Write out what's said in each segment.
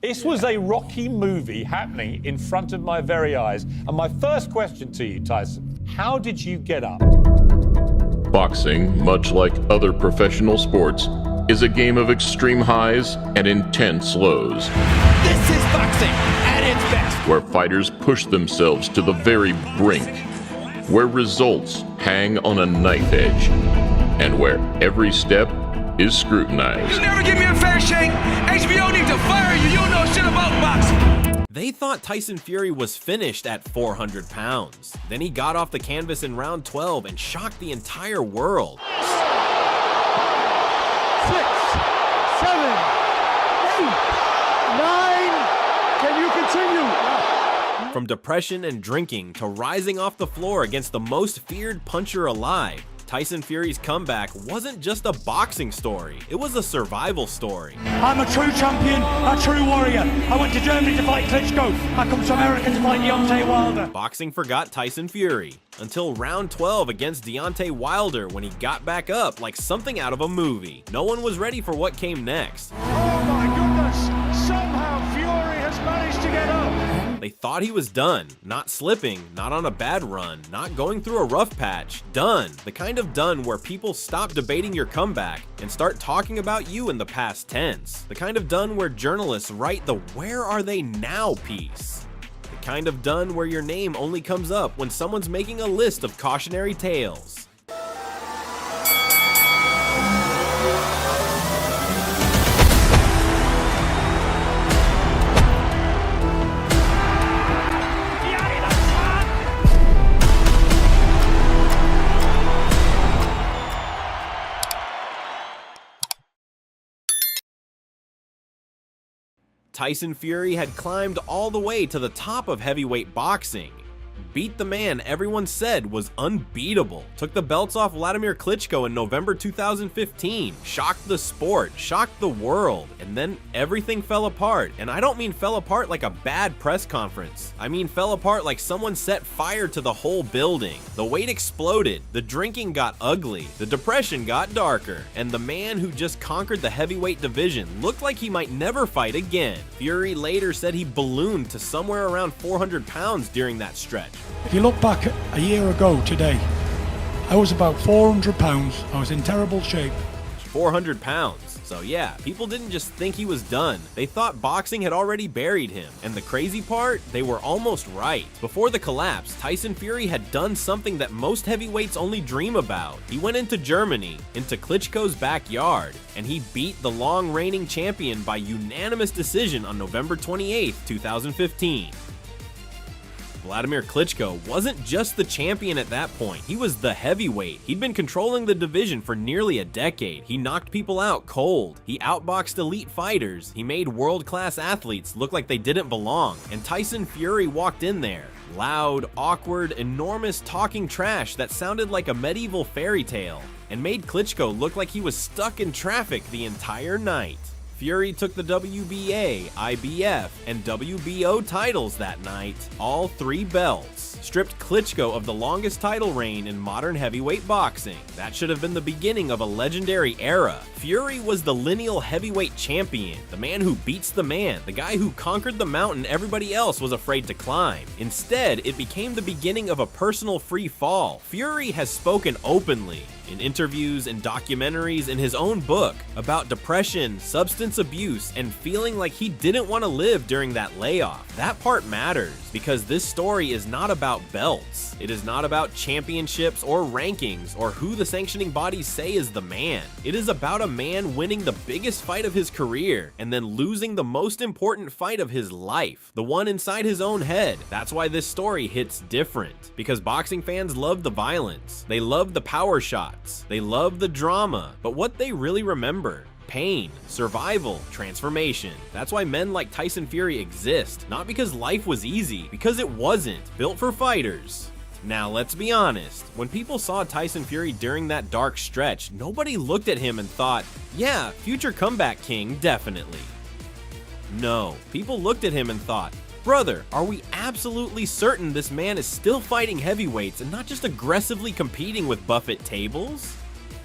This was a Rocky movie happening in front of my very eyes. And my first question to you, Tyson, how did you get up? Boxing, much like other professional sports, is a game of extreme highs and intense lows. This is boxing at its best. Where fighters push themselves to the very brink. Where results hang on a knife edge. And where every step is scrutinized. You never give me a fair shake. HBO need to fire you. You don't know shit about boxing. They thought Tyson Fury was finished at 400 pounds. Then he got off the canvas in round 12 and shocked the entire world. 6, 7, 8, 9. Can you continue? From depression and drinking to rising off the floor against the most feared puncher alive, Tyson Fury's comeback wasn't just a boxing story, it was a survival story. I'm a true champion, a true warrior. I went to Germany to fight Klitschko. I come to America to fight Deontay Wilder. Boxing forgot Tyson Fury until round 12 against Deontay Wilder, when he got back up like something out of a movie. No one was ready for what came next. Oh my goodness, somehow Fury has managed to get up. They thought he was done, not slipping, not on a bad run, not going through a rough patch, done. The kind of done where people stop debating your comeback and start talking about you in the past tense. The kind of done where journalists write the "where are they now" piece. The kind of done where your name only comes up when someone's making a list of cautionary tales. Tyson Fury had climbed all the way to the top of heavyweight boxing. Beat the man everyone said was unbeatable. Took the belts off Wladimir Klitschko in November 2015. Shocked the sport, shocked the world, and then everything fell apart. And I don't mean fell apart like a bad press conference. I mean fell apart like someone set fire to the whole building. The weight exploded, the drinking got ugly, the depression got darker, and the man who just conquered the heavyweight division looked like he might never fight again. Fury later said he ballooned to somewhere around 400 pounds during that stretch. If you look back a year ago today, I was about 400 pounds. I was in terrible shape. 400 pounds. So yeah, people didn't just think he was done. They thought boxing had already buried him. And the crazy part, they were almost right. Before the collapse, Tyson Fury had done something that most heavyweights only dream about. He went into Germany, into Klitschko's backyard, and he beat the long reigning champion by unanimous decision on November 28, 2015. Wladimir Klitschko wasn't just the champion at that point, he was the heavyweight. He'd been controlling the division for nearly a decade. He knocked people out cold. He outboxed elite fighters. He made world-class athletes look like they didn't belong. And Tyson Fury walked in there. Loud, awkward, enormous talking trash that sounded like a medieval fairy tale, and made Klitschko look like he was stuck in traffic the entire night. Fury took the WBA, IBF, and WBO titles that night, all 3 belts, stripped Klitschko of the longest title reign in modern heavyweight boxing. That should have been the beginning of a legendary era. Fury was the lineal heavyweight champion, the man who beats the man, the guy who conquered the mountain everybody else was afraid to climb. Instead, it became the beginning of a personal free fall. Fury has spoken openly, in interviews and documentaries, in his own book, about depression, substance abuse, and feeling like he didn't want to live during that layoff. That part matters, because this story is not about belts. It is not about championships or rankings or who the sanctioning bodies say is the man. It is about a man winning the biggest fight of his career and then losing the most important fight of his life, the one inside his own head. That's why this story hits different, because boxing fans love the violence, they love the power shots, they love the drama, but what they really remember: pain, survival, transformation. That's why men like Tyson Fury exist, not because life was easy, because it wasn't, built for fighters. Now let's be honest, when people saw Tyson Fury during that dark stretch, nobody looked at him and thought, yeah, future comeback king, definitely. No, people looked at him and thought, brother, are we absolutely certain this man is still fighting heavyweights and not just aggressively competing with Buffett tables?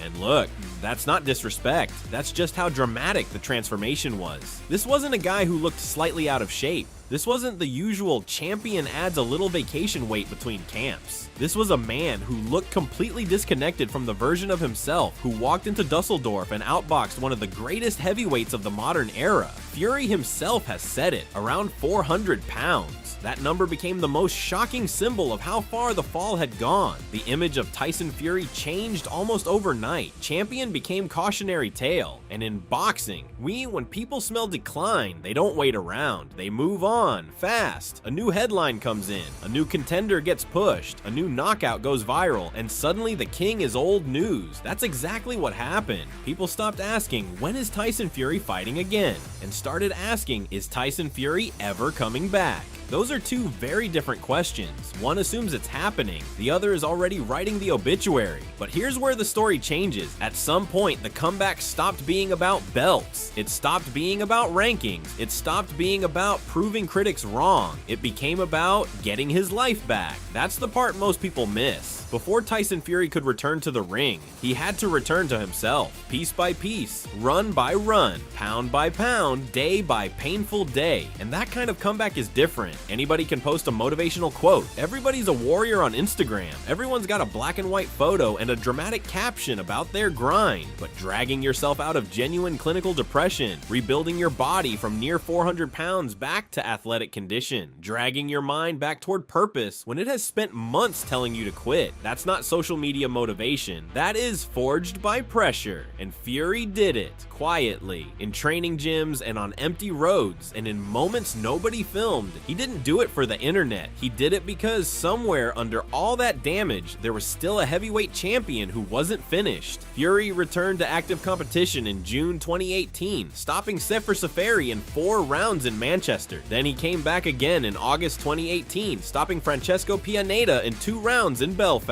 And look, that's not disrespect. That's just how dramatic the transformation was. This wasn't a guy who looked slightly out of shape. This wasn't the usual champion adds a little vacation weight between camps. This was a man who looked completely disconnected from the version of himself who walked into Dusseldorf and outboxed one of the greatest heavyweights of the modern era. Fury himself has said it, around 400 pounds. That number became the most shocking symbol of how far the fall had gone. The image of Tyson Fury changed almost overnight. Champion became cautionary tale. And in boxing, when people smell decline, they don't wait around. They move on, fast. A new headline comes in, a new contender gets pushed, a new knockout goes viral, and suddenly the king is old news. That's exactly what happened. People stopped asking, when is Tyson Fury fighting again? And started asking, is Tyson Fury ever coming back? Those are two very different questions. One assumes it's happening, the other is already writing the obituary. But here's where the story changes. At some point, the comeback stopped being about belts. It stopped being about rankings. It stopped being about proving critics wrong. It became about getting his life back. That's the part most people miss. Before Tyson Fury could return to the ring, he had to return to himself, piece by piece, run by run, pound by pound, day by painful day. And that kind of comeback is different. Anybody can post a motivational quote. Everybody's a warrior on Instagram. Everyone's got a black and white photo and a dramatic caption about their grind. But dragging yourself out of genuine clinical depression, rebuilding your body from near 400 pounds back to athletic condition, dragging your mind back toward purpose when it has spent months telling you to quit. That's not social media motivation. That is forged by pressure. And Fury did it, quietly, in training gyms and on empty roads, and in moments nobody filmed. He didn't do it for the internet. He did it because somewhere under all that damage, there was still a heavyweight champion who wasn't finished. Fury returned to active competition in June 2018, stopping Sefer Seferi in 4 rounds in Manchester. Then he came back again in August 2018, stopping Francesco Pianeta in 2 rounds in Belfast.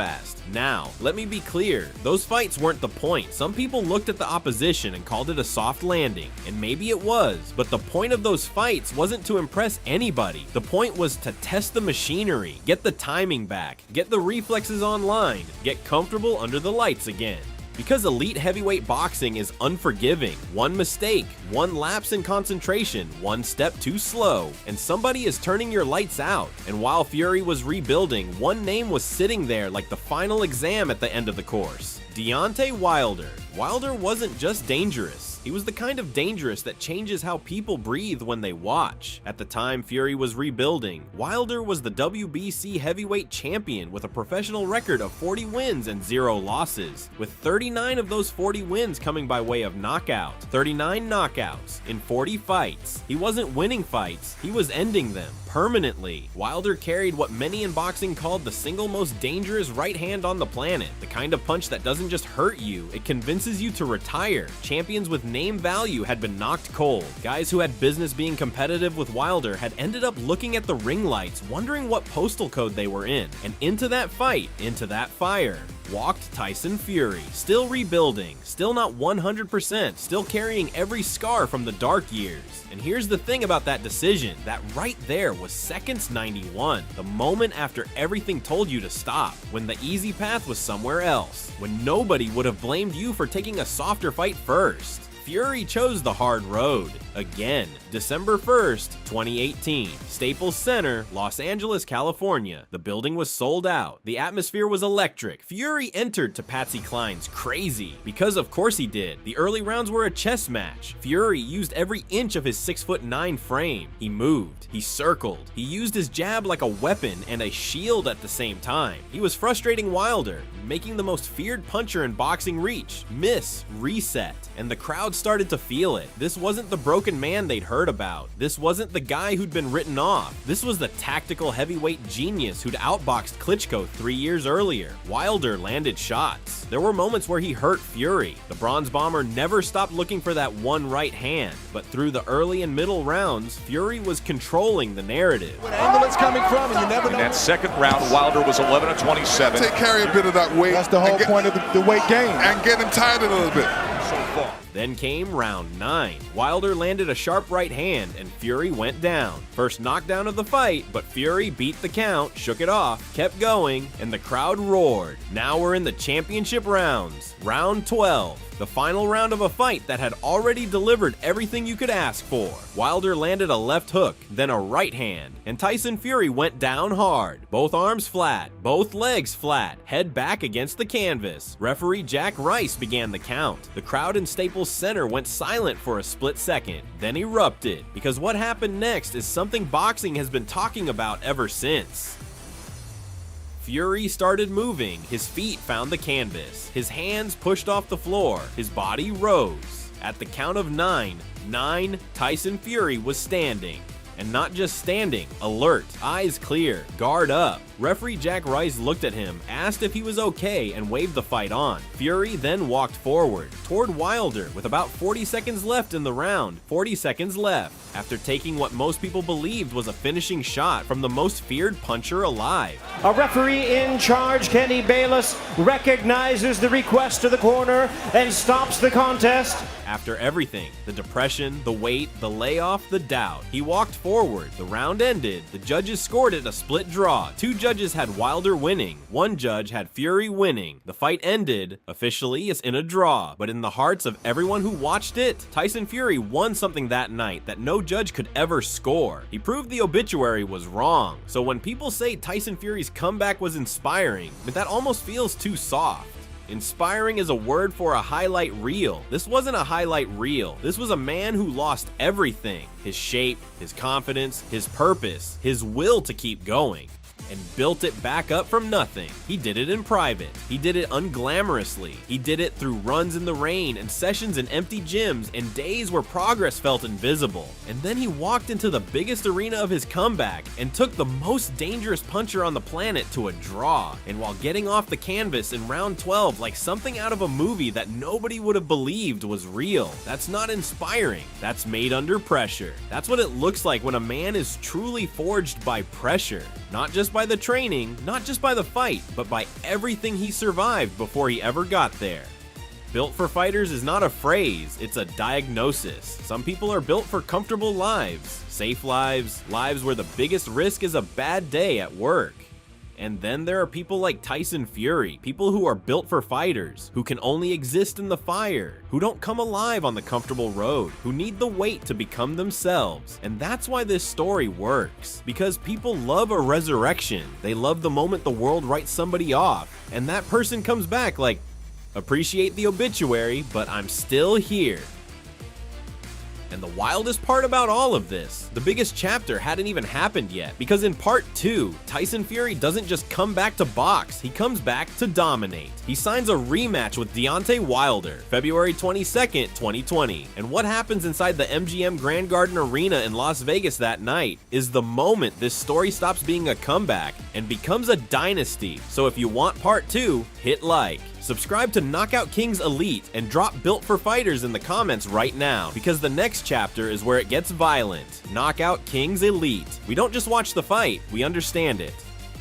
Now, let me be clear, those fights weren't the point. Some people looked at the opposition and called it a soft landing, and maybe it was, but the point of those fights wasn't to impress anybody. The point was to test the machinery, get the timing back, get the reflexes online, get comfortable under the lights again. Because elite heavyweight boxing is unforgiving. One mistake, one lapse in concentration, one step too slow, and somebody is turning your lights out. And while Fury was rebuilding, one name was sitting there like the final exam at the end of the course. Deontay Wilder. Wilder wasn't just dangerous. He was the kind of dangerous that changes how people breathe when they watch. At the time Fury was rebuilding, Wilder was the WBC heavyweight champion with a professional record of 40 wins and 0 losses, with 39 of those 40 wins coming by way of knockout, 39 knockouts in 40 fights. He wasn't winning fights, he was ending them permanently. Wilder carried what many in boxing called the single most dangerous right hand on the planet, the kind of punch that doesn't just hurt you, it convinces you to retire. Champions with name value had been knocked cold. Guys who had business being competitive with Wilder had ended up looking at the ring lights, wondering what postal code they were in. And into that fight, into that fire, walked Tyson Fury, still rebuilding, still not 100%, still carrying every scar from the dark years. And here's the thing about that decision, that right there was seconds 91, the moment after everything told you to stop, when the easy path was somewhere else, when nobody would have blamed you for taking a softer fight first. Fury chose the hard road. Again, December 1st, 2018, Staples Center, Los Angeles, California. The building was sold out. The atmosphere was electric. Fury entered to Patsy Cline's Crazy, because of course he did. The early rounds were a chess match. Fury used every inch of his 6'9" frame. He moved, he circled, he used his jab like a weapon and a shield at the same time. He was frustrating Wilder, making the most feared puncher in boxing reach, miss, reset, and the crowd started to feel it. This wasn't the broken man they'd heard about. This wasn't the guy who'd been written off. This was the tactical heavyweight genius who'd outboxed Klitschko 3 years earlier. Wilder landed shots. There were moments where he hurt Fury. The Bronze Bomber never stopped looking for that one right hand, but through the early and middle rounds, Fury was controlling the narrative. What angle it's coming from, and you never know. In that second round, Wilder was 11-27. Take carry a bit of that weight. That's the whole point of the weight game. And get him tired a little bit. So far. Then came round 9. Wilder landed a sharp right hand and Fury went down. First knockdown of the fight, but Fury beat the count, shook it off, kept going, and the crowd roared. Now we're in the championship rounds. Round 12. The final round of a fight that had already delivered everything you could ask for. Wilder landed a left hook, then a right hand, and Tyson Fury went down hard. Both arms flat, both legs flat, head back against the canvas. Referee Jack Rice began the count. The crowd in Staples Center went silent for a split second, then erupted, because what happened next is something boxing has been talking about ever since. Fury started moving, his feet found the canvas, his hands pushed off the floor, his body rose. At the count of 9, Tyson Fury was standing. And not just standing, alert, eyes clear, guard up. Referee Jack Rice looked at him, asked if he was okay, and waved the fight on. Fury then walked forward, toward Wilder, with about 40 seconds left in the round. 40 seconds left, after taking what most people believed was a finishing shot from the most feared puncher alive. A referee in charge, Kenny Bayless, recognizes the request to the corner and stops the contest. After everything, the depression, the wait, the layoff, the doubt, he walked forward. The round ended. The judges scored it a split draw. 2 judges had Wilder winning. 1 judge had Fury winning. The fight ended, officially, as in a draw, but in the hearts of everyone who watched it, Tyson Fury won something that night that no judge could ever score. He proved the obituary was wrong. So when people say Tyson Fury's comeback was inspiring, but that almost feels too soft. Inspiring is a word for a highlight reel. This wasn't a highlight reel. This was a man who lost everything. His shape, his confidence, his purpose, his will to keep going. And built it back up from nothing. He did it in private. He did it unglamorously. He did it through runs in the rain and sessions in empty gyms and days where progress felt invisible. And then he walked into the biggest arena of his comeback and took the most dangerous puncher on the planet to a draw. And while getting off the canvas in round 12 like something out of a movie that nobody would have believed was real. That's not inspiring. That's made under pressure. That's what it looks like when a man is truly forged by pressure. Not just by the training, not just by the fight, but by everything he survived before he ever got there. Built for fighters is not a phrase, it's a diagnosis. Some people are built for comfortable lives, safe lives, lives where the biggest risk is a bad day at work. And then there are people like Tyson Fury, people who are built for fighters, who can only exist in the fire, who don't come alive on the comfortable road, who need the weight to become themselves. And that's why this story works, because people love a resurrection. They love the moment the world writes somebody off, and that person comes back like, appreciate the obituary, but I'm still here. And the wildest part about all of this, the biggest chapter hadn't even happened yet, because in part 2, Tyson Fury doesn't just come back to box, he comes back to dominate. He signs a rematch with Deontay Wilder, February 22nd, 2020. And what happens inside the MGM Grand Garden Arena in Las Vegas that night is the moment this story stops being a comeback and becomes a dynasty. So if you want part 2, hit like. Subscribe to Knockout Kings Elite and drop Built for Fighters in the comments right now, because the next chapter is where it gets violent. Knockout Kings Elite. We don't just watch the fight, we understand it.